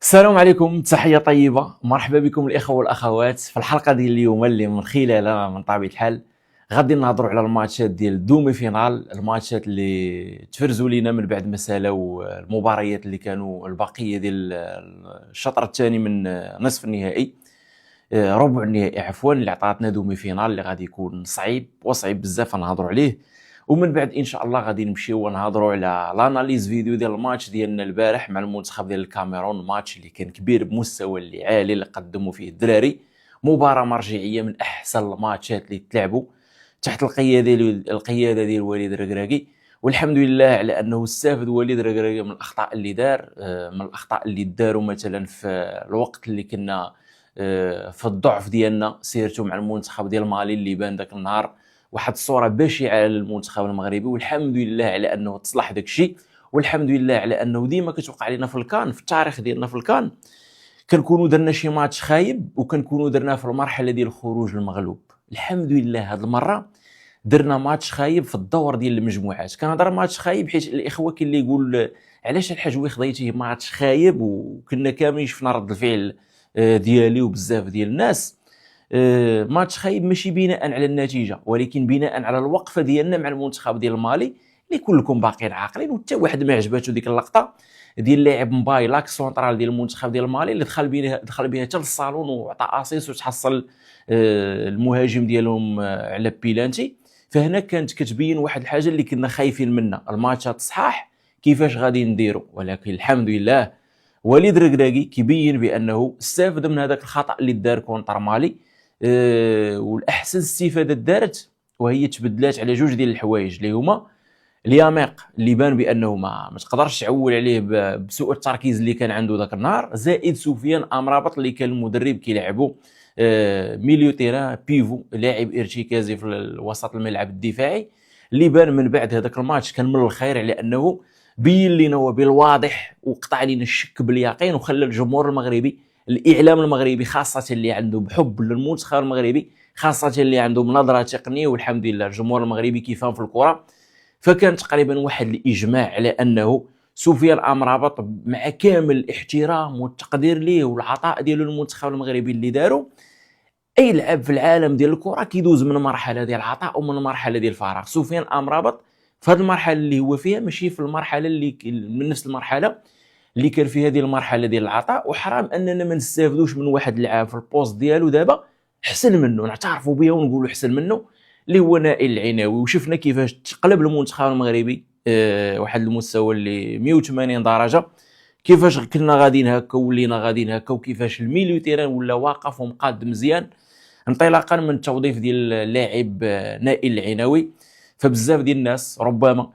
السلام عليكم، تحية طيبة، مرحبا بكم الإخوة والأخوات في الحلقة ديال اليوم اللي من خلالها من طبيعة الحال غادي نهضروا على الماتشات ديال الدومي فينال، الماتشات اللي تفرزوا لينا من بعد ما سالاو المباريات اللي كانوا البقية ديال الشطر الثاني من نصف النهائي، ربع النهائي عفوا، اللي عطاتنا دومي فينال اللي غادي يكون صعيب وصعيب بزاف نهضروا عليه. ومن بعد ان شاء الله غادي نمشيو ونهضروا على لاناليز فيديو ديال الماتش ديالنا البارح مع المنتخب ديال الكاميرون، ماتش اللي كان كبير بمستوى اللي عالي اللي قدموا فيه الدراري، مباراه مرجعيه من احسن الماتشات اللي تلعبوا تحت القياده ديال وليد الركراكي. والحمد لله على انه استفاد وليد الركراكي من الاخطاء اللي دار، من الاخطاء اللي داروا مثلا في الوقت اللي كنا في الضعف ديالنا، سيرتو مع المنتخب ديال مالي اللي بان داك النهار واحد الصوره بشعه للمنتخب المغربي. والحمد لله على انه تصلح داك الشيء، والحمد لله على انه ديما كتوقع لنا في الكان، في التاريخ ديالنا في الكان كنكونوا درنا شي ماتش خايب وكنكونوا درناه في المرحله ديال الخروج المغلوب. الحمد لله هذه المره درنا ماتش خايب في الدور ديال المجموعات. كنهضر ماتش خايب حيت الاخوه كاين اللي يقول علاش الحجوي خضيتيه ماتش خايب، وكنا كاملين شفنا رد الفعل ديالي وبزاف ديال الناس. ماتش خايب ماشي بناء على النتيجه، ولكن بناء على الوقفه ديالنا مع المنتخب ديال مالي اللي كلكم باقيين عاقلين، وحتى واحد ما عجباتو ديك اللقطه ديال لاعب مباي لاك سونطرال ديال المنتخب ديال مالي اللي دخل بها حتى للصالون وعطى اسيس وتحصل المهاجم ديالهم على بيلانتي. فهنا كانت كتبين واحد الحاجه اللي كنا خايفين منها، الماتشات صحاح كيفاش غادي نديرو. ولكن الحمد لله وليد الركراكي كيبين بانه استفاد من هذاك الخطا اللي دار كونتر مالي، والاحسن استفاده دارت وهي تبدلات على جوج ديال الحوايج اللي هما الياميق اللي بان بانه ما تقدرش تعول عليه بسوء التركيز اللي كان عنده ذاك النهار، زائد سفيان امرابط اللي كان المدرب كيلعبوا ميليو تيران بيفو، لاعب ارتكازي في وسط الملعب الدفاعي، اللي بان من بعد هذاك الماتش كان من الخير على انه بين لينا وبالواضح وقطع لينا الشك باليقين، وخلى الجمهور المغربي، الاعلام المغربي خاصه اللي عنده بحب للمنتخب المغربي، خاصه اللي عنده نظره تقنيه، والحمد لله الجمهور المغربي كيفهم في الكره. فكان تقريبا واحد الاجماع على انه سفيان امرابط مع كامل الاحترام والتقدير ليه والعطاء ديالو للمنتخب المغربي اللي داروا، اي لاعب في العالم ديال الكره كيدوز من مرحله ديال العطاء ومن مرحله ديال الفراغ. سفيان امرابط في هذه المرحله اللي هو فيها ماشي في المرحله اللي من نفس المرحله اللي كان فيها ديال المرحله ديال العطاء، وحرام اننا ما نستافدوش من واحد اللاعب في البوست ديالو دابا احسن منه، نعترفوا بها ونقولوا احسن منه، اللي هو نائل العناوي. وشفنا كيفاش تقلب المنتخب المغربي واحد المستوى اللي 180 درجه، كيفاش كنا غاديين هكا ولينا غاديين هكا، وكيفاش الميليو تيران ولا واقف ومقاد مزيان انطلاقا من التوظيف ديال اللاعب نائل العناوي. فبزاف ديال الناس ربما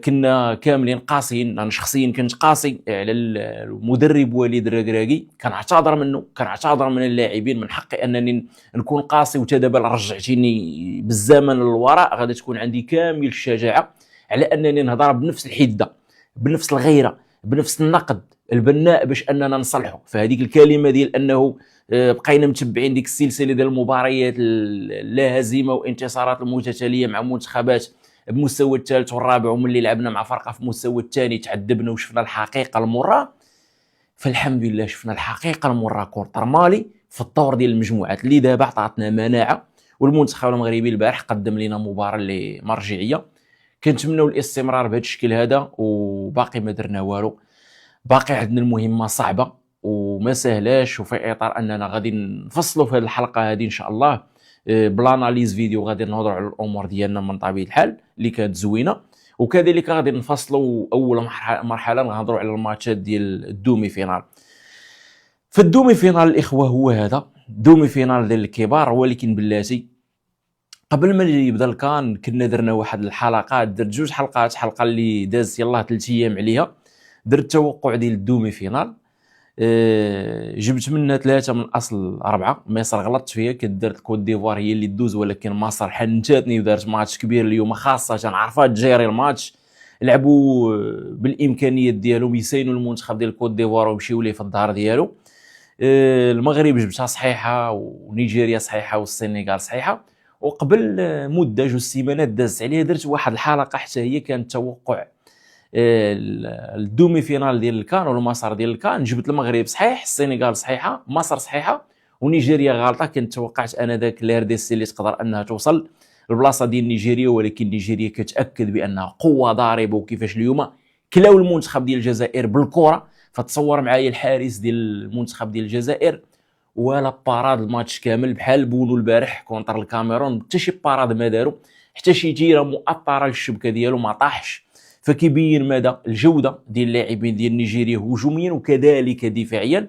كنا كاملين قاسيين، انا شخصيا كنت قاسي على المدرب وليد الركراكي، كنعتذر من اللاعبين، من حقي انني نكون قاسي، وتا دابا رجعتيني بالزمن للوراء غادي تكون عندي كامل الشجاعه على انني نهضر بنفس الحده، بنفس الغيره، بنفس النقد البناء باش اننا نصلحوا. فهذيك الكلمه ديال انه بقينا متبعين ديك السلسله ديال المباريات لا هزيمه وانتصارات المتتاليه مع منتخبات بمستوى الثالث والرابع، وملي لعبنا مع فرقه في المستوى الثاني تعذبنا وشفنا الحقيقه المره. فالحمد لله شفنا الحقيقه المره كونتر مالي في الدور ديال المجموعات اللي دابا عطاتنا مناعه، والمنتخب المغربي البارح قدم لنا مباراه اللي مرجعيه. كنتمنوا الاستمرار بهذا الشكل هذا، وباقي ما درنا والو، باقي عندنا المهمه صعبه وما سهلاش، وفي اطار اننا غادي نفصلوا في هذه الحلقه هذه ان شاء الله بلاناليز فيديو غادي نهضروا على الامور ديالنا من طبيعه الحال اللي كانت زوينه، وكذلك غادي نفصلوا اول مرحله نهضروا على الماتشات ديال الدومي فينال. فالدومي فينال الاخوه هو هذا دومي فينال ديال الكبار، ولكن بلاتي قبل ما يبدا الكان كنا درنا واحد الحلقات، درت جوج حلقات، حلقه اللي دازت يلاه 3 ايام عليها، درت توقع ديال الدومي فينال، جبت منها 3 من اصل 4. مصر غلطت فيها، كدرت كوت ديفوار هي اللي تدوز، ولكن مصر حنتاتني ودارت ماتش كبير اليوم، خاصه عرفات تجيري الماتش، لعبوا بالامكانيات ديالهم يسينوا المنتخب ديال كوت ديفوار ويمشيو ليه في الدار ديالو. المغرب جبتها صحيحه، ونيجيريا صحيحه، والسنغال صحيحه. وقبل مده 2 سيمانات دازت عليها درت واحد الحلقه حتى هي كانت توقع الدومي فينال ديال الكان ولا المسار ديال الكان جبت المغرب صحيح، السنغال صحيحه، مصر صحيحه، ونيجيريا غلطه. كنت توقعت انا ذاك الار دي سي اللي تقدر انها توصل البلاصه ديال نيجيريا، ولكن نيجيريا كتاكد بانها قوه ضاربه. وكيفاش اليوم كلاو المنتخب ديال الجزائر بالكره، فتصور معايا الحارس ديال المنتخب ديال الجزائر ولا باراد الماتش كامل بحال بونو البارح كونتر الكاميرون، حتى شي باراد ما دارو، حتى شي تيره مؤطره للشبكه ديالو ما طاحش. فكيبين مدى الجوده ديال اللاعبين ديال نيجيريا هجوميا وكذلك دفاعيا،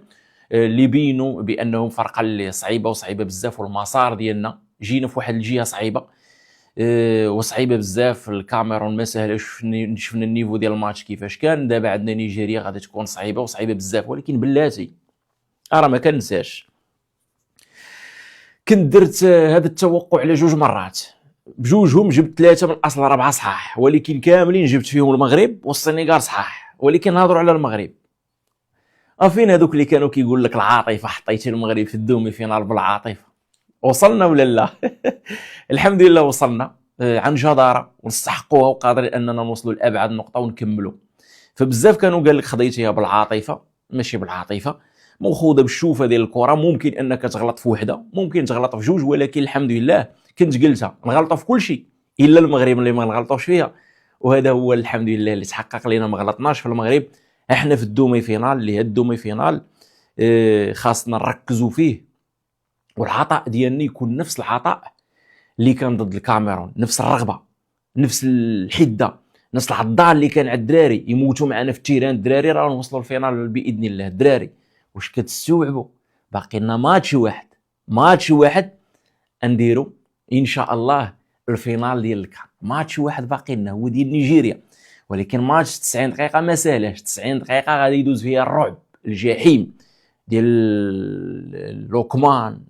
اللي بينوا بانهم فرقه اللي صعيبه وصعيبه بزاف. والمسار ديالنا جينا في واحد الجهه صعيبه وصعيبه بزاف. الكاميرون ما سهلاش، شفنا النيفو ديال الماتش كيفاش كان. دابا عندنا نيجيريا غادي تكون صعيبه وصعيبه بزاف، ولكن بلاتي راه ما كنساش كنت درت هذا التوقع على 2 مرات، بجوجهم جبت 3 من اصل 4 صحاح، ولكن كاملين جبت فيهم المغرب والسنغال صحاح. ولكن نهضروا على المغرب، فين هذوك اللي كانوا كيقول لك العاطفه حطيتي المغرب في الدومي فينال بالعاطفه؟ وصلنا ولا لا؟ الحمد لله وصلنا عن جداره ونستحقوها، وقادرين اننا نوصلوا لابعد نقطه ونكملوا. فبزاف كانوا قال لك خديتيها بالعاطفه، ماشي بالعاطفه، مأخوذه بالشوفه ديال الكره. ممكن انك تغلط في وحده، ممكن تغلط في جوج، ولكن الحمد لله كنت قلتها نغلطوا في كل شيء الا المغرب اللي ما نغلطوش فيها. وهذا هو الحمد لله اللي تحقق لنا، ما غلطناش في المغرب. احنا في الدومي فينال، اللي هي الدومي فينال خاصنا نركزوا فيه، والعطاء ديالنا يكون نفس العطاء اللي كان ضد الكاميرون، نفس الرغبه، نفس الحده، نفس العضال اللي كان على الدراري يموتوا معنا في التيران. الدراري راه نوصلوا الفينال باذن الله. الدراري واش كتستوعبوا باقي لنا ماتش واحد نديروا ان شاء الله الفينال ديال الكان. ماتش واحد باقي لنا هو ديال نيجيريا، ولكن ماتش 90 دقيقه ما ساهلاش. 90 دقيقه غادي يدوز فيها الرعب، الجحيم ديال لوكمان،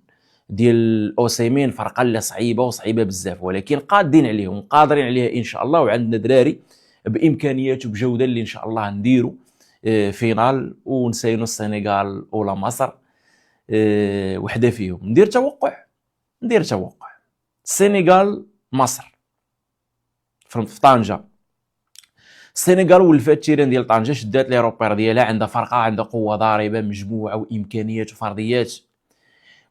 ديال اوسيمين، فرقه اللي صعيبه وصعيبه بزاف، ولكن قادين عليهم وقادرين عليها ان شاء الله. وعندنا دراري بامكانيات وبجوده اللي ان شاء الله نديروا فينال ونسينوا السنغال ولا مصر وحده فيهم. ندير توقع السنغال مصر في طنجه. السنغال ولفات التيران ديال طنجه، شدات لي روبير ديالها، عندها فرقه، عندها قوه ضاربه، مجموعه وامكانيات وفرديات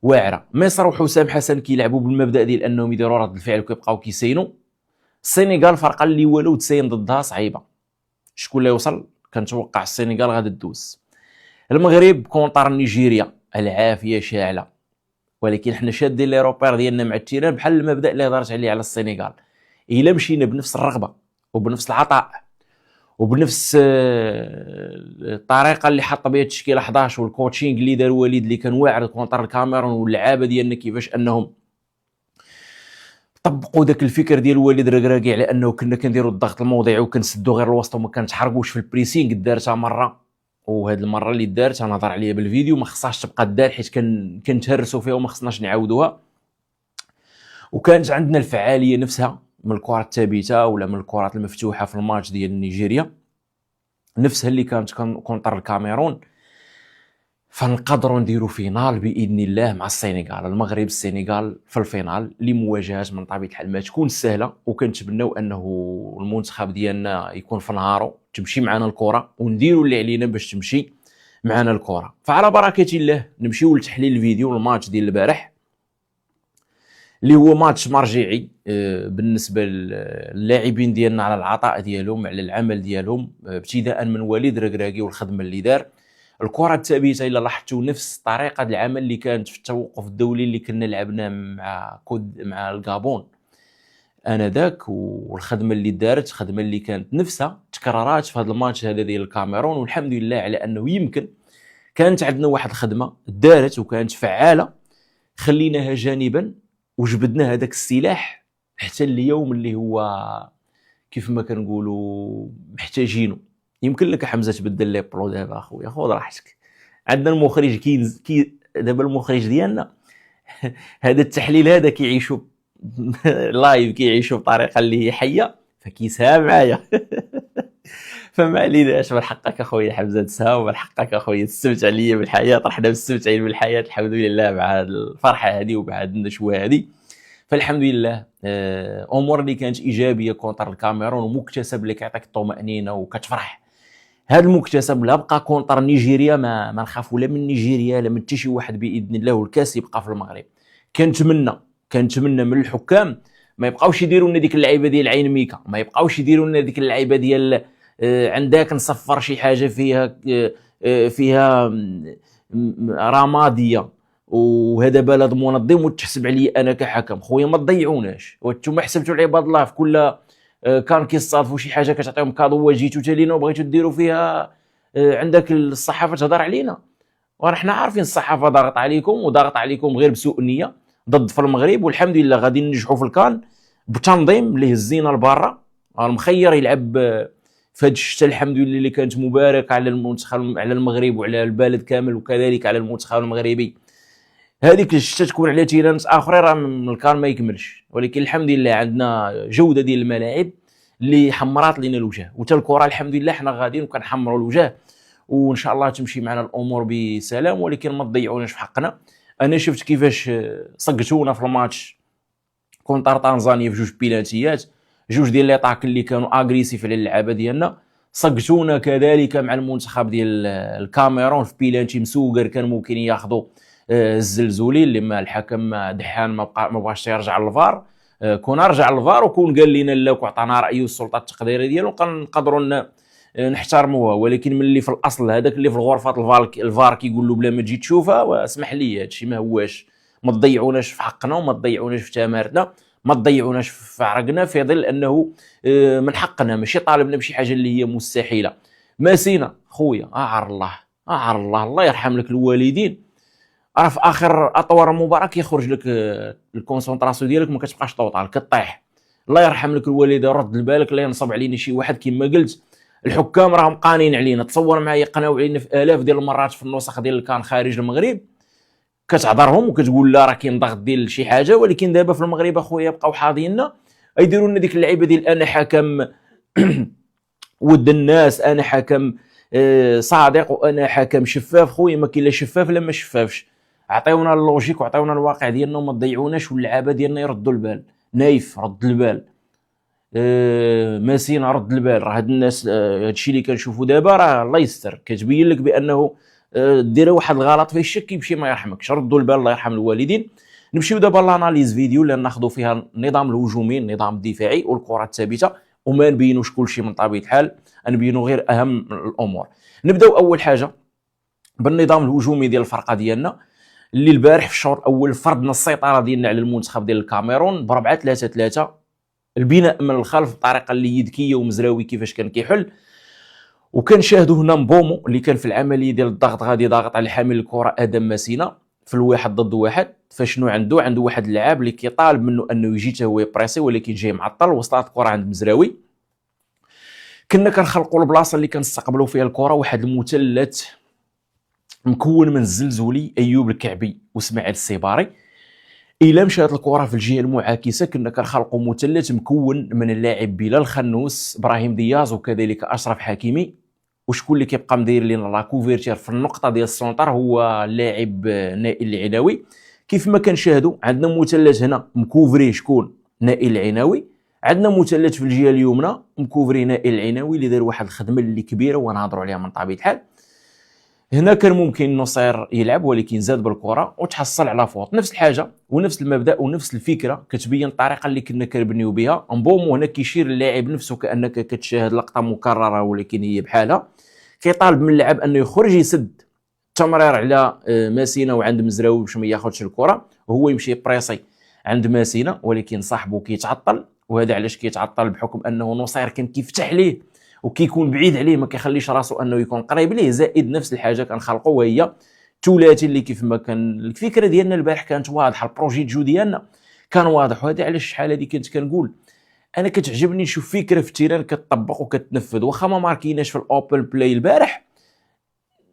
واعره. مصر وحسام حسن كيلعبوا بالمبدا ديال انهم يديروا رد الفعل وكيبقاو كيسينوا. السنغال فرقه اللي ولو تسين ضدها صعيبه. شكون اللي يوصل؟ كنتوقع السنغال غادي تدوز. المغرب كونطر نيجيريا، العافيه شاعله، ولكن حنا شادين لي روبير ديالنا مع التيران بحال المبدا اللي هضرت عليه على السنغال. الا مشينا بنفس الرغبه وبنفس العطاء وبنفس الطريقه اللي حط بها التشكيله 11 والكوتشينغ اللي دار وليد اللي كان واعر كونتر الكاميرون، واللعابه ديالنا كيفاش انهم طبقوا داك الفكر ديال وليد ركراكي على انه كنا كنديروا الضغط الموضعي وكنسدوا غير الوسط وما كنتحركوش في البريسينغ. دارتها مره، وهاد المره اللي دارت انا هضر عليها بالفيديو ما خصهاش تبقى دار، حيت كنتهرسوا فيها وما خصناش نعاودوها. وكانت عندنا الفعاليه نفسها من الكرات الثابته ولا من الكرات المفتوحه في الماتش ديال نيجيريا، نفسها اللي كانت كونتر الكاميرون. فنقدروا نديروا فينال باذن الله مع السنغال. المغرب السنغال في الفينال لمواجهات من طبيعه الحال ما تكون سهله، وكنتمناو انه المنتخب ديالنا يكون في نهارو، تمشي معنا الكره ونديروا اللي علينا باش تمشي معنا الكره. فعلى بركه الله نمشيو لتحليل الفيديو الماتش ديال البارح، اللي هو ماتش مرجعي بالنسبه للاعبين ديالنا على العطاء ديالهم، على العمل ديالهم، ابتداء من وليد ركراكي والخدمه اللي دار. الكره الثابته الا لاحظتوا نفس طريقه العمل اللي كانت في التوقف الدولي اللي كنا لعبنا مع الغابون انذاك، والخدمه اللي دارت خدمه اللي كانت نفسها تكررات في هذا الماتش هذا ديال الكاميرون. والحمد لله على انه يمكن كانت عندنا واحد الخدمه دارت وكانت فعاله، خليناها جانبا وجبدنا هذاك السلاح حتى اليوم اللي هو كيف ما كنقولوا محتاجينه. يمكن لك حمزه تبدل لي برو دابا اخويا، خذ راحتك. عندنا المخرج دابا المخرج ديالنا هذا التحليل هذا كيعيشوا لايف، كيعيشوا بطريقه اللي هي حيه، فكيسها معايا. فما عليناش، من حقك اخويا حمزه تساوم، من حقك اخويا تستمتع ليا بالحياه. حنا مستمتعين بالحياه الحمد لله مع الفرحه هذه ومع النشوه هذه. فالحمد لله امور اللي كانت ايجابيه كونتر الكاميرون ومكتسب اللي كيعطيك الطمانينه وكتفرح. هذا المكتسب لا بقى كونتر نيجيريا ما نخافوا لا من نيجيريا لا من حتى شي واحد باذن الله، والكاس يبقى في المغرب. كنتمنى من الحكام ما يبقاوش يديروا لنا ديك اللعيبه ديال عين ميكا، ما يبقاوش يديروا لنا ديك اللعيبه ديال عندك نصفر شي حاجه فيها رماديه وهذا بلد منظم وتحسب عليا انا كحكم. خويا ما تضيعوناش، وانتم حسبتوا العباد الله في كل كان كيصادفوا شي حاجه كتعطيهم كادو وجيتوا تالينا وبغيتوا ديروا فيها عندك الصحافه تهضر علينا، ونحن عارفين الصحافه ضاغط عليكم وضاغط عليكم غير بسوء نيه ضد في المغرب. والحمد لله غادي ننجحوا في الكان بتنظيم اللي هزينا لبرا. المخير يلعب في هذا الشتاء الحمد لله اللي كانت مبارك على المنتخب على المغرب وعلى البلد كامل وكذلك على المنتخب المغربي. هذيك الشتاء تكون على تيرانس اخرين راه من الكان ما يكملش، ولكن الحمد لله عندنا جوده ديال الملاعب اللي حمرات لنا الوجه، وتا الكره الحمد لله حنا غاديين وكنحمروا الوجه وان شاء الله تمشي معنا الامور بسلام. ولكن ما تضيعوناش في حقنا. انا شفت كيفاش صقتونا في الماتش كونتر تنزانيا في جوج بيلانتيات، جوج ديال لي طاك اللي كانوا اغريسيف على اللعابه ديالنا. صقتونا كذلك مع المنتخب ديال الكاميرون في بيلانتي مسوقر كان ممكن ياخذوا الزلزولي اللي ما الحكم دحان ما بغاش يرجع للفار. كون رجع للفار وكون قال لنا لا وعطانا رايه والسلطه التقديريه ديالو نقدروا نحترموها. ولكن من اللي في الاصل هذاك اللي في الغرفه الفار كيقول له بلا ما تجي تشوفها، واسمح لي هادشي ما هواش. ما تضيعوناش في حقنا وما تضيعوناش في تمارتنا، ما تضيعوناش في عرقنا في ظل انه من حقنا، ماشي طالبنا بشي حاجه اللي هي مستحيله. ماسينا خويا اعر الله يرحم لك الوالدين. راه في اخر اطوار المباراه كيخرج لك الكونسونطراسيون ديالك ما كتبقاش توطال كطيح. الله يرحم لك الوالدين، رد بالك لا ينصب علينا شي واحد كما قلت. الحكام راهم قانين علينا، تصور معايا قناو علينا في الاف ديال المرات في النسخ ديال كان خارج المغرب كتعذرهم وكتقول لا راه كاين ضغط ديال شي حاجه. ولكن دابا في المغرب اخويا بقاو حاضيننا يديروا لنا ديك اللعيبه ديال انا حكم ود الناس، انا حكم صادق وانا حكم شفاف. خويا ما كاين لا شفاف لا ما شفافش. عطيونا اللوجيك وعطيونا الواقع ديالنا وما تضيعوناش، واللعابه ديالنا يردوا البال. نايف رد البال، ماسينا رد البال. راه هاد الناس هادشي اللي كنشوفوا دابا راه الله يستر كتبين لك بانه دير واحد الغلط فيه الشك يمشي ما يرحمكش. ردوا البال الله يرحم الوالدين. نمشيو دابا لاناليز فيديو اللي ناخذوا فيها النظام الهجومي النظام الدفاعي والكره الثابته، وما نبينوش كلشي من طبيعه الحال، نبينوا غير اهم الامور. نبداو اول حاجه بالنظام الهجومي ديال الفرقه ديالنا اللي البارح في الشوط الاول فرضنا السيطره ديالنا على المنتخب ديال الكاميرون ب 4-3-3، البناء من الخلف بطريقه اللي يدكيه ومزراوي كيفاش كان كيحل. وكنشاهدوا هنا مبومو اللي كان في العمليه ديال الضغط غادي ضاغط على حامل الكره ادم ماسينا في الواحد ضد واحد. فشنو عنده واحد اللاعب اللي كيطالب منه انه يجي حتى هو يبريسي، ولكن جاي معطل. وصلت الكره عند مزراوي، كنا كنخلقوا البلاصه اللي كنستقبلوا فيها الكره واحد المثلث مكون من الزلزولي ايوب الكعبي واسماعيل السيباري. الا مشات الكره في الجهه المعاكسه كنا كنخلقوا مثلث مكون من اللاعب بلال خنوس ابراهيم دياز وكذلك اشرف حكيمي. وشكون اللي كيبقى مدير لنا لا كوفيرتير في النقطه ديال السونتر هو اللاعب نائل العناوي. كيف ما كنشاهدوا عندنا مثلث هنا مكوفري شكون نائل العناوي، عندنا مثلث في الجهه اليمنى مكوفري نائل العناوي اللي دار واحد الخدمه اللي كبيره ونهضروا عليها من طبيعه الحال. هنا كان ممكن نصير يلعب ولكن زاد بالكره وتحصل على فوت. نفس الحاجه ونفس المبدا ونفس الفكره كتبين الطريقه اللي كنا كنبنيو بها. مبومو هنا كيشير للاعب نفسه كانك كتشاهد لقطه مكرره ولكن هي بحالها. كيطالب من اللاعب انه يخرج يسد تمرير على ماسينا وعند مزراوي باش ما ياخذش الكره وهو يمشي بريسي عند ماسينا، ولكن صاحبه كيتعطل. وهذا علاش كيتعطل؟ بحكم انه نصير كان كيفتح ليه وكيكون بعيد عليه ما كيخليش راسو انه يكون قريب ليه. زائد نفس الحاجه كنخلقوا وهي ثلاثي اللي كيف ما كان الفكره ديالنا البارح كانت واضحه، البروجي جو ديالنا كان واضح. وهذا علاش شحال هذه كنت كنقول انا كتعجبني نشوف فكره في التيران كتطبق وكتنفذ. واخا ما ماركيناش في الاوبن بلاي البارح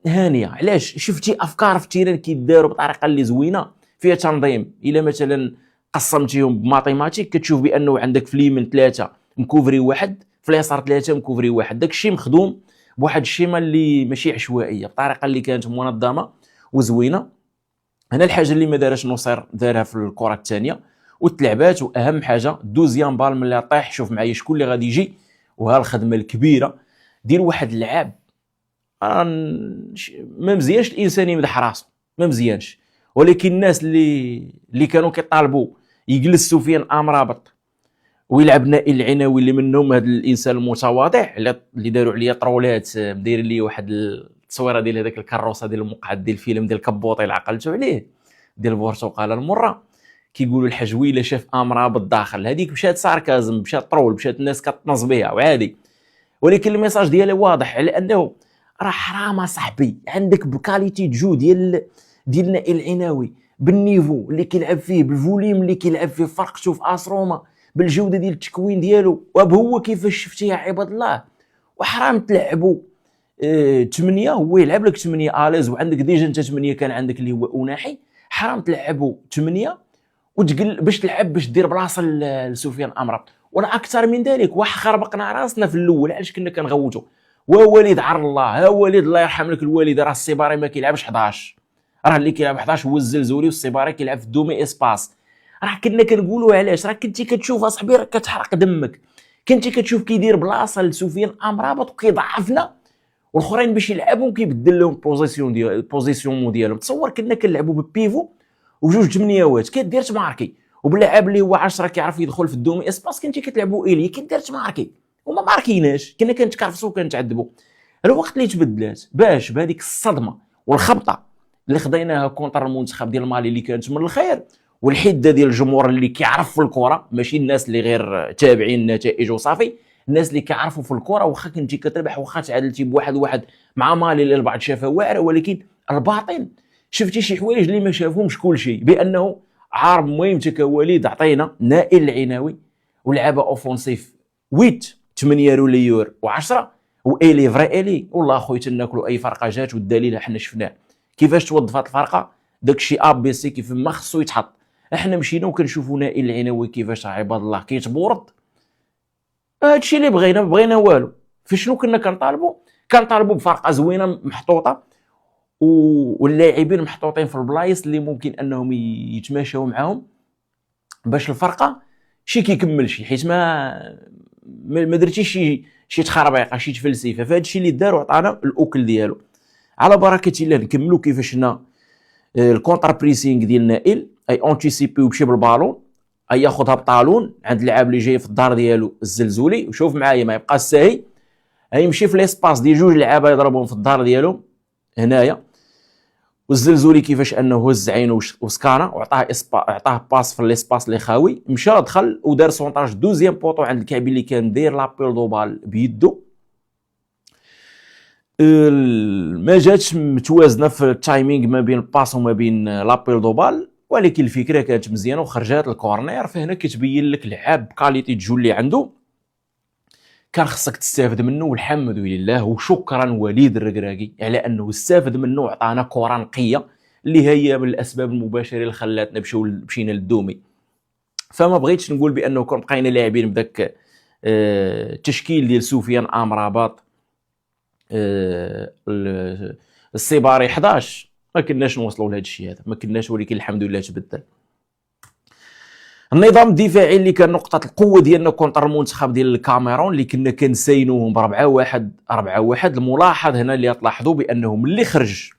هانيه. علاش؟ شفتي افكار في التيران كيداروا بطريقه اللي زوينه فيها تنظيم. الا مثلا قسمتيهم بماتيماتيك كتشوف بانه عندك في اليمين 3 مكوفري واحد، في اليسار 3 مكوفري واحد. داك الشيء مخدوم بواحد الشيمه اللي ماشي عشوائيه، بطريقه اللي كانت منظمه وزوينه. هنا الحاجه اللي ما دارش نصير دارها في الكره الثانيه وتلعبات. واهم حاجه دوزيام بال ملي طيح شوف معايا شكون اللي غادي يجي، وها الخدمه الكبيره ديال واحد اللعاب ما مزيانش الانسان يمدح راسو، ما مزيانش. ولكن الناس اللي كانوا كيطالبوا يجلس سفيان امرابط ويلعب نائل العناوي اللي منهم هذا الانسان المتواضع اللي داروا عليا طرولات، داير لي واحد التصويره ديال هذاك الكروسه ديال المقعد ديال الفيلم ديال كبوطي اللي عقلتو عليه ديال البرتقاله المره، كيقولوا الحجويله شاف امرابط داخل. هذيك مشات ساركازم، مشات طرول، مشات الناس كتنص بها وعادي. ولكن الميساج ديالها واضح على انه راه حرام صاحبي عندك بكاليتي جو ديال نائل العناوي بالنيفو اللي كيلعب فيه، بالفوليم اللي كيلعب فيه، فرق شوف اسروما بالجوده ديال التكوين ديالو، وهو كيفاش شفتيه عباد الله. وحرام تلعبوا 8 هو يلعب لك 8 اليز، وعندك ديجا انت 8 كان عندك اللي هو اناحي. حرام تلعبوا 8 وتقل باش تلعب باش دير بلاصه لسفيان امرابط. ولا اكثر من ذلك، خربقنا راسنا في الاول علاش كنا كنغوتوا. ووليد عر الله، ها وليد الله يرحم لك الوالد، راه السيباري ما كيلعبش 11، راه اللي كيلعب 11 هو الزلزولي، والسيباري كيلعب في الدومي اسباس. راه كنا كنقولوا علاش، راه كنتي كتشوف اصاحبي راه كتحرق دمك، كنتي كتشوف كيدير بلاصه لسفيان امرابط وكيضعفنا، والاخرين باش يلعبوا كيبدل لهم البوزيسيون ديالهم. تصور كنا كنلعبوا بالبيفو وجوج جمنياوات كدير تماركي، وباللاعب اللي هو 10 كيعرف يدخل في الدومي اسباس كنتي كتلعبوا ايلي كدير تماركي، وما ماركيناش، كنا كنتكرفسوا وكنتعذبوا. الوقت اللي تبدلات باش بهذيك الصدمه والخبطه اللي خديناها كونتر المنتخب ديال مالي اللي كانت من الخير، والحده ديال الجمهور اللي كيعرف في الكره، ماشي الناس اللي غير تابعين النتائج وصافي، الناس اللي كيعرفوا في الكره. واخا كنتي كتربح، واخا تعادلتي بواحد مع مالي اللي البعض شافها واعره، ولكن الباطن شفتي شي حوايج اللي ما شافهمش كل شيء، بانه عارب مهمتك وليد عطينا نائل العناوي ولعبه اوفونسيف 8 روليور و10 وايلي فري ايلي. والله اخويا تناكلوا اي فرقه جات، والدليل حنا شفناه كيفاش توظفات الفرقه، داكشي ا بي سي كيف ما خصو يتحط. احنا مشينا وكنشوفوا نائل العناوي كيفاش عباد الله كيتبورد. هادشي اللي بغينا والو. في شنو كنا كنطالبوا بفرقه زوينه محطوطه، واللاعبين محطوطين في البلايص اللي ممكن انهم يتماشاو معاهم باش الفرقه شي كيكمل شي، حيت ما درتيش شي تخربيقه شي تفلسفه. فهاد الشيء اللي دار وعطانا الاكل ديالو. على بركه الله نكملوا كيفاش شنا الكونتر بريسينغ ديال نائل، اي اونتيسيبي ويمشي بالبالون، اي ياخذها بطالون عند اللاعب اللي جاي في الدار ديالو الزلزولي. وشوف معايا ما يبقاش ساهي، يمشي في ليسباس ديال جوج لعابه يضربهم في الدار ديالهم هنايا، والزلزولي كيفاش انه هز عينه وسكانا وعطاه باس في ليسباس اللي خاوي، مشى دخل ودار سونطاج دوزيام بوطو عند الكعبي اللي كان داير لابيل دو بال بيدو. ما جاتش متوازنه في التايمينغ ما بين الباس وما بين لابيل دو بال، ولكن الفكره كانت مزيانه وخرجات الكورنير. فهنا كتبين لك لعاب كاليتي جو اللي عنده كان خصك تستافد منه، والحمد لله وشكرا وليد الركراكي على انه استافد منه وعطانا كره نقيه اللي هي من الاسباب المباشره اللي خلاتنا مشينا للدومي. فما بغيتش نقول بانه كون بقينا لاعبين بداك التشكيل ديال سفيان امرابط السيباري 11 ما كناش نوصلوا لهذا الشيء هذا، ما كناش. ولكن الحمد لله تبدل. النظام الدفاعي اللي كان نقطه القوه ديالنا كونتر المنتخب ديال الكاميرون اللي كنا كنساينوهم ب 4-1. الملاحظ هنا اللي تلاحظوا بانه ملي خرج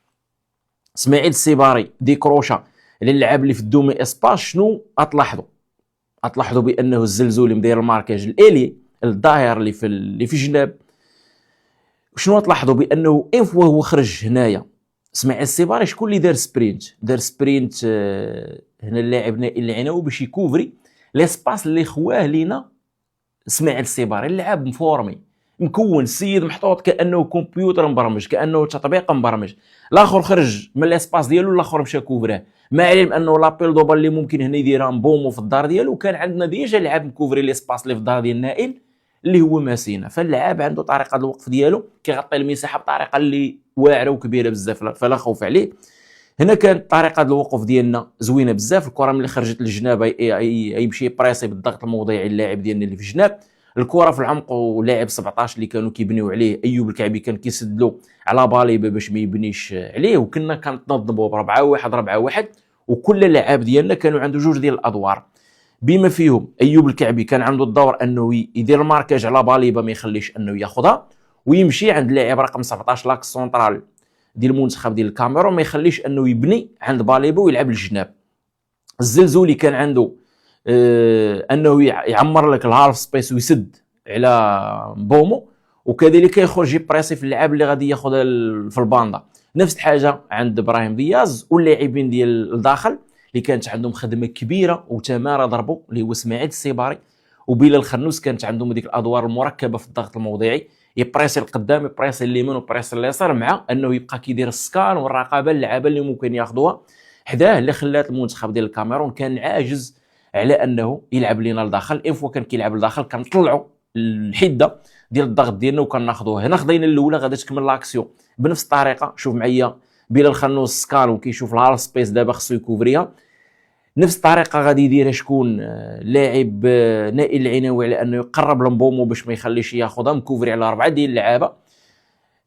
اسماعيل السيباري ديكروشا للعاب اللي في الدومي اسباس، شنو اطلحظوا بانه الزلزولي مدير الماركاج الالي الظاهر اللي في جناب. شنو تلاحظوا بانه ان فوا هو خرج هنايا اسماعيل السيباري، شكون اللي دار سبرينت هنا اللاعب نائل العناوي باش يكوفري ليسباس اللي خواه لينا اسماعيل السيباري. اللعاب مفورمي مكون، السيد محطوط كانه كمبيوتر مبرمج، كانه تطبيق مبرمج. الاخر خرج من ليسباس ديالو، الاخر مشى كوفراه، ما علم انه لابيل دوبال اللي ممكن هنا يديرها مبومو في الدار ديالو. كان عندنا ديجا لعاب مكوفري ليسباس اللي في الدار ديال النائل اللي هو ماسينا. فاللعاب عنده طريقه الوقف ديالو كيغطي المساحه بطريقه اللي واعره وكبيره بزاف، فلا خوف عليه. هنا كانت طريقه الوقوف ديالنا زوينه بزاف. الكره ملي خرجت للجناب يمشي بريسي بالضغط الموضعي اللاعب ديالنا اللي في الجناب، الكره في العمق ولاعب 17 اللي كانوا كيبنيو عليه ايوب الكعبي كان كيسدلو على بالي باش ما يبنيش عليه. وكنا كنتنظموا ب 4-1 4-1، وكل لاعب ديالنا كانوا عنده جوج ديال الادوار. بما فيهم ايوب الكعبي كان عنده الدور انه يدير الماركاج على باليبا ما يخليش انه ياخذها، ويمشي عند اللاعب رقم 17 لاك سونترال ديال المنتخب ديال الكاميرون ما يخليش انه يبني عند باليبا ويلعب الجناب. الزلزولي كان عنده انه يعمر لك الهالف سبيس ويسد على بومو، وكذلك يخرج يبريسي في اللعاب اللي غادي ياخذها في الباندا. نفس الحاجه عند ابراهيم دياز واللاعبين ديال الداخل اللي كانت عندهم خدمه كبيره وتماره ضربوا، اللي هو اسماعيل السيباري وبيلا الخنوس، كانت عندهم ديك الادوار المركبه في الضغط الموضعي، يبريسي القدام يبريسي اليمين ويبريسي اليسار، مع انه يبقى كيدير السكان والرقابه اللعابه اللي ممكن ياخذوها حداه، اللي خلات المنتخب ديال الكاميرون كان عاجز على انه يلعب لينا لداخل. اين فوا كان كيلعب لداخل كنطلعوا الحده ديال الضغط ديالنا وكناخذوه. هنا خدينا الاولى غادي تكمل لاكسيون بنفس الطريقه. شوف معايا بلا الخنوس سكان وكيشوف الهالف سبيس دابا خصو يكوفريها، نفس الطريقه غادي يديرها شكون لاعب نائل العناوي على انه يقرب لمبومو باش ما يخليش ياخذها، مكوفري على 4 ديال اللعابه.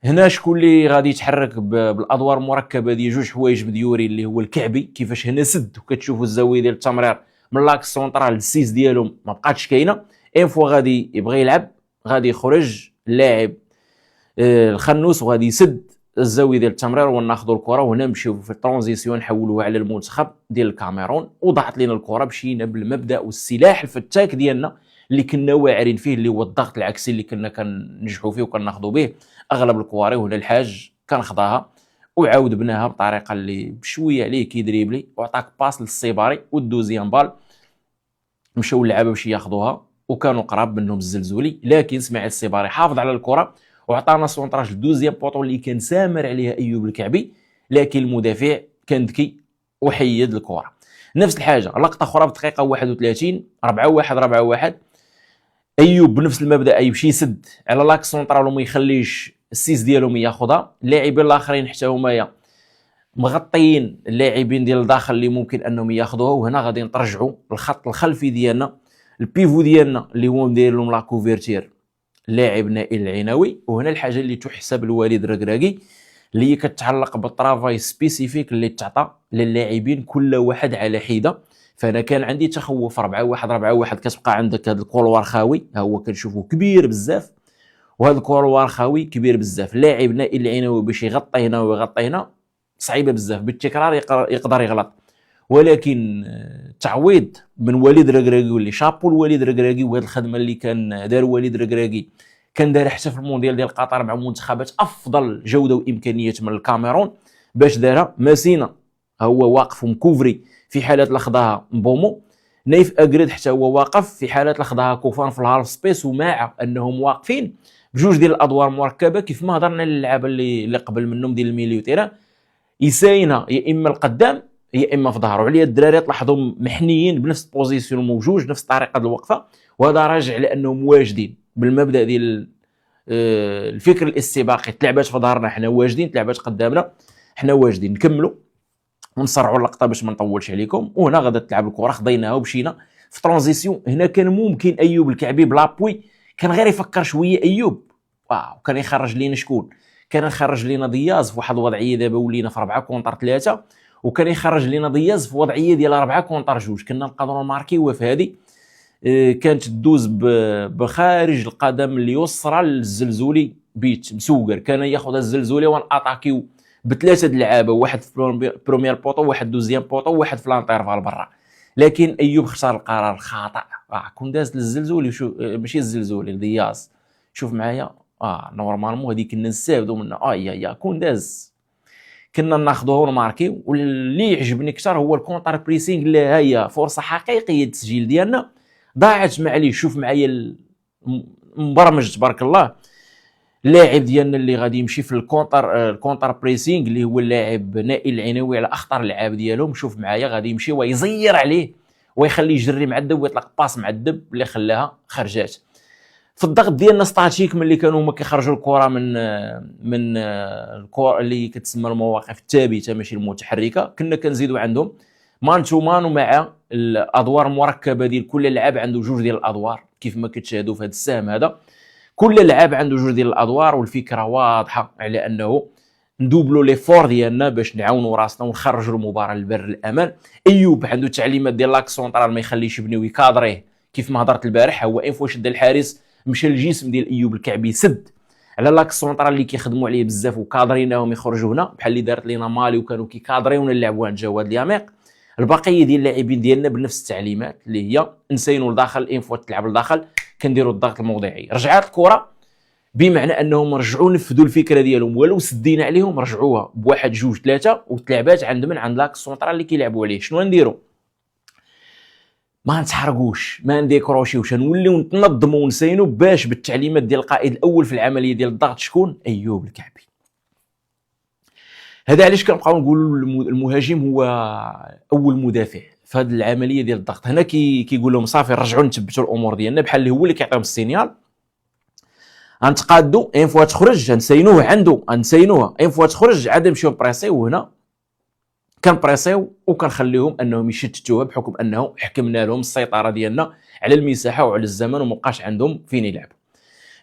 هنا شكون اللي غادي يتحرك بالادوار المركبه ديال جوج حوايج مديوري، اللي هو الكعبي كيفاش هنا سد وكتشوفوا الزاويه ديال التمرير من لاكس سونترال السيس ديالهم ما بقاتش كاينه. اين فوا غادي يبغي يلعب غادي يخرج اللاعب الخنوس وغادي يسد الزاويه ديال التمرير وناخذوا الكره، وهنا نمشيو في الترانزيسيون نحولوها على المنتخب ديال الكاميرون. وضعت لنا الكره مشينا بالمبدا والسلاح الفتاك ديالنا اللي كنا واعرين فيه، اللي هو الضغط العكسي اللي كنا كنجحوا فيه وكناخذوا به اغلب الكواري. وهنا الحاج كان خداها وعاود بناها بطريقه اللي بشويه عليه كيدريبلي، وعطاك باس للسيباري والدوزيام بال مشاو اللعابه باش ياخذوها وكانوا قراب منهم الزلزولي، لكن اسماعيل السيباري حافظ على الكره وعطانا سونطراج الدوزيام بوطو اللي كان سامر عليها ايوب الكعبي، لكن المدافع كان ذكي وحيد الكره. نفس الحاجه لقطه اخرى بدقيقه 31 4-1 ايوب بنفس المبدا يمشي يسد على لاكس سونطرال وما يخليش السيس ديالهم ياخذها. اللاعبين الاخرين حتى هما مغطيين اللاعبين ديال الداخل اللي ممكن انهم ياخذوها. وهنا غادي نترجعوا الخط الخلفي ديالنا، البيفو ديالنا اللي هو مدير لهم لا كوفيرتير لاعب نائل العناوي. وهنا الحاجه اللي تحسب لوليد ركراكي اللي هي كتعلق بالطرافاي سبيسيفيك اللي تعطى للاعبين كل واحد على حده. فانا كان عندي تخوف 4-1 كتبقى عندك هذا الكولوار خاوي، ها هو كنشوفه كبير بزاف، وهذا الكولوار خاوي كبير بزاف. لاعب نائل العناوي باش يغطي هنا ويغطي هنا صعيبه بزاف، بالتكرار يقدر يغلط. ولكن تعويض من وليد ركراكي واللي شابو لوليد ركراكي، وهذه الخدمه اللي كان دار وليد ركراكي كان دار حتى في المونديال ديال قطر مع منتخبات افضل جوده وامكانيات من الكاميرون. باش دارها ماسينا هو واقف ومكوفري في حاله لخذها مبومو، نايف اكريد حتى هو واقف في حاله لخذها كوفان في الهالف سبيس، ومع انهم واقفين بجوج ديال الادوار مركبه كيف ما هضرنا للعابه اللي قبل منهم ديال الميليو تيران، يساينها يا اما القدام يا اما في ظهره. عليا الدراري تلاحظوا محنيين بنفس البوزيسيون موجوج نفس طريقه الوقفه، وهذا راجع لانهم واجدين بالمبدا ديال الفكر الاستباقي. تلعبات في ظهرنا حنا واجدين، تلعبات قدامنا حنا واجدين. نكملوا ونسرعوا اللقطه باش ما نطولش عليكم. وهنا غادا تلعب الكره خديناها ومشينا في ترانزيسيون. هنا كان ممكن ايوب الكعبي بلابوي كان غير يفكر شويه ايوب، واو كان يخرج لينا شكون؟ كان يخرج لينا دياز في واحد الوضعيه، دابا ولينا في 4-3، وكان يخرج لينا دياز في وضعيه ديال 4-2. كنا نقدروا نماركيو في هذه، كانت تدوز بخارج القدم اليسرى للزلزولي بيت مسوقر، كان ياخذ الزلزولي وناتاكيو بثلاثه اللعابه، واحد في بروميير بوطو واحد دوزيام بوطو واحد في لانتيرفال برا. لكن ايوب اختار القرار الخاطئ، كون داز للزلزولي ماشي الزلزولي لدياز. شوف معايا نورمالمون هذيك كنا نستافدوا منها، يا كون داز كنا ناخذوه ونماركيو. واللي يعجبني اكثر هو الكونتر بريسينغ اللي هي فرصه حقيقيه التسجيل ديالنا ضاعت معليه. شوف معايا مبرمج تبارك الله اللاعب ديالنا اللي غادي يمشي في الكونتر بريسينغ اللي هو اللاعب نائل العناوي على اخطر اللعاب ديالهم. شوف معايا غادي يمشي ويزير عليه ويخليه يجري معدب ويطلق باس معدب اللي خلاها خرجات. في الضغط ديالنا ستاتيك ملي كانوا هما كيخرجوا الكره من الكره اللي كتسمى المواقف الثابته ماشي المتحركه، كنا كنزيدوا عندهم مان تو مان، ومع الادوار المركبه ديال كل لاعب عنده جوج ديال الادوار كيف ما كتشاهدوا في هذا السهم هذا. كل لاعب عنده جوج ديال الادوار، والفكره واضحه على انه ندوبلو لي فور ديالنا باش نعاونوا راسنا ونخرجوا المباراه للبر الامان. ايوب عنده تعليمات ديال لاك سونطرال ما يخليش يبني ويكادريه كيف ما هضرت البارح. هو ان فوا شد الحارس مشى الجسم ديال ايوب الكعبي سد على لاك سونطرال اللي كيخدموا عليه بزاف وكادريناهم يخرجوا هنا بحال اللي دارت لينا مالي وكانوا كيكادريونا نلعبوا عند جواد الياميق. البقيه ديال اللاعبين ديالنا بنفس التعليمات اللي هي نسينوا لداخل ان فوا تلعب لداخل كنديروا الضغط الموضعي. رجعات الكره بمعنى انهم رجعوا نفذوا الفكره ديالهم ولو سدينا عليهم رجعوها بواحد جوج ثلاثه وتلعبات عند من عند لاك سونطرال اللي كيلعبوا عليه. شنو نديروا؟ ما نتحرقوش ما نديكروشيوش نوليو نتنظموا ونسينوا باش بالتعليمات ديال القائد الاول في العمليه ديال الضغط شكون؟ ايوب الكعبي. هذا علاش كنبقاو نقولوا المهاجم هو اول مدافع في هذه العمليه ديال الضغط. هنا كيقول لهم صافي رجعوا نثبتوا الامور ديالنا بحال اللي هو اللي كيعطيهم السينيال. غنتقادوا ان فوا تخرج نسينوه عنده نسينوها ان فوا تخرج عاد نمشيو بريسيو. هنا كنبريسيو وكنخليهم انهم يشتتوها بحكم انه حكمنا لهم السيطره ديالنا على المساحه وعلى الزمن ومابقاش عندهم فين يلعبوا.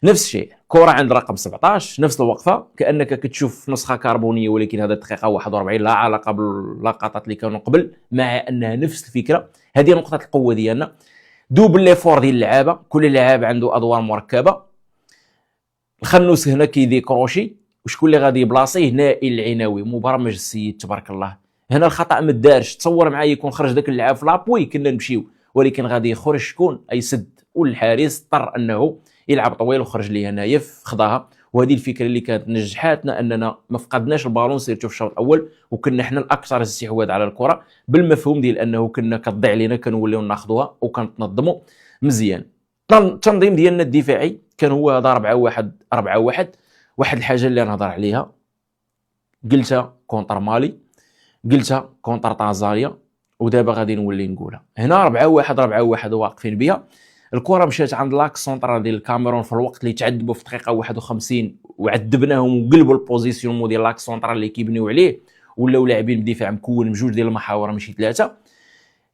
نفس الشيء كره عند رقم 17 نفس الوقفه كانك كتشوف نسخه كربونيه ولكن هذا الدقيقه 41 لا علاقه باللقطات اللي كانوا قبل مع انها نفس الفكره. هذه نقطه القوه ديالنا. دوبل لي فور ديال اللعابه كل لاعب عنده ادوار مركبه. الخنوس هنا كيديكروشي وشكون اللي غادي يبلاصيه؟ نائل العناوي مبرمج السيد تبارك الله. هنا الخطا ما دارش. تصور معايا يكون خرج داك اللاعب في لابوي كنا نمشيو ولكن غادي يخرج شكون؟ يسد والحارس اضطر انه يلعب طويل وخرج لي هنايا في خضاها. وهذه الفكره اللي كانت نجحاتنا اننا ما فقدناش البالون سيرتو في الشوط الاول وكنا حنا الاكثر استحواذ على الكره بالمفهوم ديال انه كنا كتضيع علينا كنوليو ناخذوها وكنتنظموا مزيان. التنظيم ديالنا الدفاعي كان هو هذا 4-1 واحد الحاجه اللي نهضر عليها قلتها كونتر مالي قلتها كونتر تنزانيا ودابا غادي نولي نقولها. هنا 4-1 واقفين بها. الكره مشات عند لاك سونطرال ديال الكاميرون في الوقت اللي تعذبوا في دقيقه 51 وعذبناهم وقلبوا البوزيسيون ديال لاك سونطرال اللي كيبنيو عليه ولاو لاعبين بدفاع مكون بجوج ديال المحاور ماشي ثلاثه.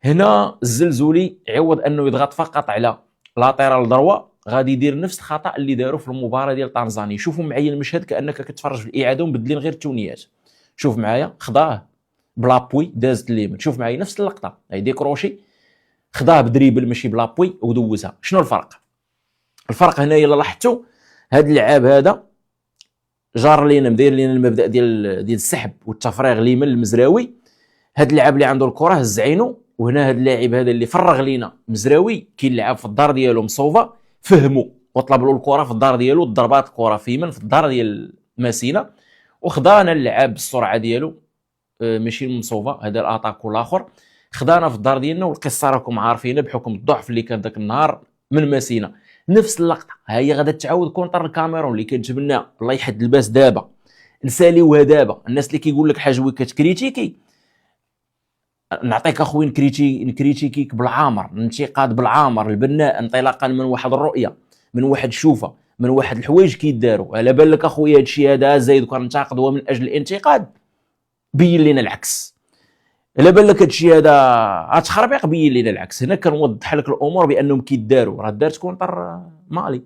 هنا الزلزولي عوض انه يضغط فقط على لاتيرال دروا غادي يدير نفس الخطا اللي داروا في المباراه ديال تنزانيا. شوفوا معايا المشهد كانك كتفرج في الاعاده ومبدلين غير التونيات. شوف معايا خداه بلابوي دازت اليمين. شوف معايا نفس اللقطه هي ديكروشي خداه بدريبل ماشي بلابوي ودوزها. شنو الفرق؟ الفرق هنايا اللي لاحظتوا هذا اللعاب هذا جار لينا مدير لينا المبدا ديال السحب والتفريغ اليمين المزراوي. هذا اللاعب اللي عنده الكره هز عينو وهنا هذا اللاعب هذا اللي فرغ لينا مزراوي كيلعب في الدار ديالو مصوبه فهموا وطلب له الكره في الدار ديالو ضربات الكره في يمين في الدار ديال ماسينا وخدانا اللعاب بالسرعه ديالو ماشي مصوبه. هذا الاتاكو الاخر خدانا في الدار ديالنا والقصه راكم عارفينها بحكم الضعف اللي كان ذاك النهار من ماسينا. نفس اللقطه ها هي غادا تعاود كونتر الكاميرون اللي كنتمنى الله يحد الباس دابا نساليوها دابا. الناس اللي كيقول لك حاجه كتكريتيكي نعطيك اخوي نكريتيكيك بالعامر انتقاد بالعامر البناء انطلاقا من واحد الرؤيه من واحد الشوفه من واحد الحوايج كيداروا. على بالك اخويا هادشي هذا زايد كننتقدوا من اجل الانتقاد بين لنا العكس. على بالك هادشي هذا تخربيق بين لنا العكس. هنا كنوضح لك الامور بانهم كيداروا. راه دارت كونتر مالي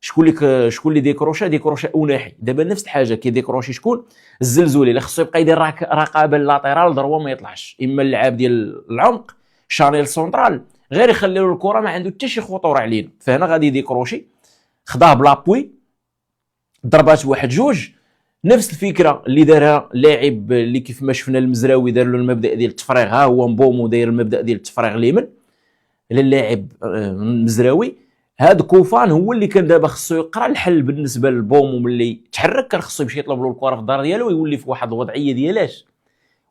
شكون اللي ديكروشا اوناحي. دابا نفس الحاجه كيديكروشي شكون؟ الزلزولي اللي خصو يبقى يدير رقابه اللاتيرال ضربه ما يطلعش. اما اللعاب ديال العمق شانيل سونترال غير يخلي له الكره ما عنده حتى شي خطوره علينا. فهنا غادي يديكروشي خداه بلابوي ضربات واحد جوج. نفس الفكره اللي دارها لاعب اللي كيف ما شفنا المزراوي دار له المبدا ديال التفريغ. ها هو مبومو داير المبدا ديال التفريغ اليمين للاعب المزراوي. هاد كوفان هو اللي كان دابا خصو يقرا الحل بالنسبه للبومو ملي تحرك كان خصو يمشي يطلب له الكره في الدار ديالو ويولي في واحد الوضعيه ديالاش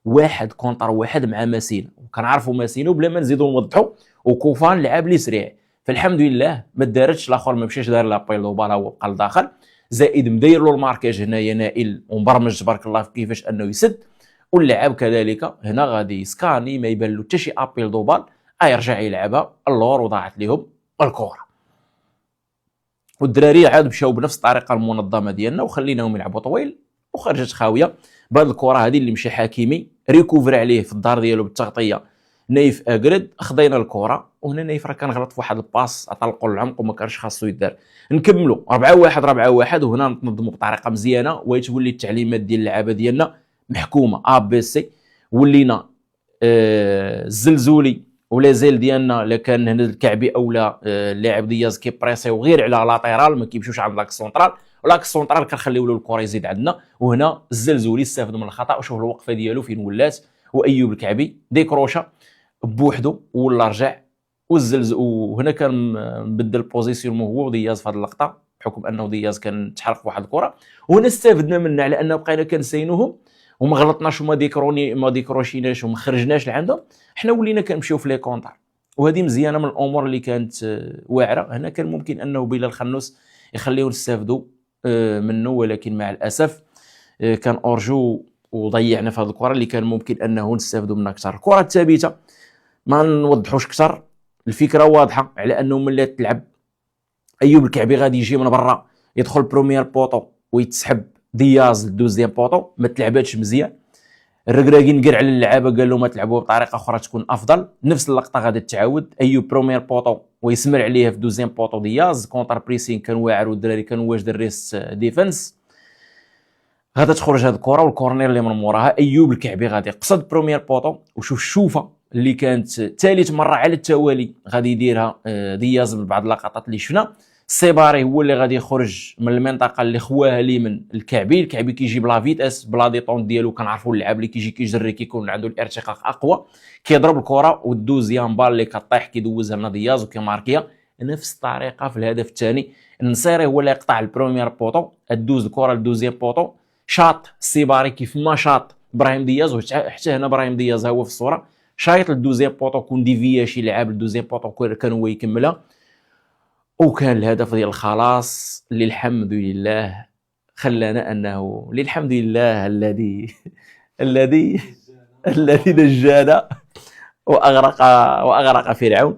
واحد كونتر واحد مع ماسينا وكنعرفوا ماسينا بلا ما نزيدوا نوضحوا وكوفان لعب لي سريع. فالحمد لله ما دارتش الاخر ما مشاش دار لابيل دوبال هو بقى لداخل زائد مدير له الماركاج هنايا نائل ومبرمج تبارك الله كيفاش انه يسد. واللاعب كذلك هنا غادي يسكاني ما يبان له حتى شي ابيل دوبال يرجع يلعبها اللور وضاعت لهم الكره. والدراري عاد مشاو بنفس الطريقه المنظمه ديالنا وخليناهم يلعبوا طويل وخرجت خاويه بهذه الكره هذه اللي مشى حكيمي ريكوفر عليه في الدار ديالو بالتغطيه نايف اجرد خدينا الكره، وهنا نايف راه كان غلط في واحد الباس عطلقوا العمق وما كانش خاصو يدار. نكملوا 4-1 وهنا نتنظموا بطريقه مزيانه وتولي التعليمات ديال اللعابه ديالنا محكومه ا بي سي. ولينا الزلزولي ولا زيل ديالنا الا كان هنا الكعبي اولا اللاعب دياز كيبريسيو غير على لاتيرال ما كيمشيوش عند لاك سونطرال، ولاك سونطرال كنخليو له الكره يزيد عندنا. وهنا الزلزولي استافد من الخطا وشوف الوقفه ديالو فين ولات، وايوب الكعبي ديكروشا بوحدو ولا رجع والزلزل. وهنا كان مبدل بوزيسيون هو ودياز في هذه اللقطه بحكم انه دياز كان تحرق بواحد الكره، وهنا استفدنا منها على انه بقينا كنسينوهم وما غلطناش وما ديكروشيناش وما خرجناش لعندهم، حنا ولينا كنمشيو في لي كونتر. وهذه مزيانه من الامور اللي كانت واعره. هنا كان ممكن انه بلال الخنوس يخليو نستافدوا منه، ولكن مع الاسف كان اورجو وضيعنا في هذه الكره اللي كان ممكن انه نستافدوا منها اكثر. الكره الثابته ما نوضحوش اكثر، الفكره واضحه على انه ملي تلعب ايوب الكعبي غادي يجي من برا يدخل بروميير بوطو ويتسحب دياز للدوزيام بوطو، ما تلعباتش مزيان. الركراكي نقر على اللعابه قال له ما تلعبوا بطريقه اخرى تكون افضل. نفس اللقطه غادي تتعاود، ايوب بروميير بوطو ويسمر عليه في دوزيام بوطو دياز كونتر بريسين كان واعر والدراري كانوا واجد الريس ديفنس. غادا تخرج هذه الكره والكورنير اللي من موراها ايوب الكعبي غادي يقصد بروميير بوطو، وشوف الشوفه اللي كانت ثالث مره على التوالي غادي يديرها دياز من بعض اللقطات اللي شفنا. السيباري هو اللي غادي يخرج من المنطقه اللي خواها لي من الكعبي كيجي بلا فيتاس بلا ديطون ديالو. كنعرفوا اللعاب اللي كيجي كيجري كيكون عنده الارتقاء اقوى، كيضرب الكره والدوزيام بال اللي كطيح كيدوزها لنا دياز وكيماركيها. نفس الطريقه في الهدف الثاني النصيري هو اللي يقطع البروميير بوطو، دوز الكره للدوزيام بوطو، شاط السيباري كيف ما شاط ابراهيم دياز. وحتى هنا ابراهيم دياز هو في الصوره شايط للدوزيام بوطو كون ديفيا شي لعاب للدوزيام بوطو كان هو يكملها. وكان الهدف ديال الخلاص اللي الحمد لله خلانا انه للحمد لله الذي نجانا واغرق فرعون.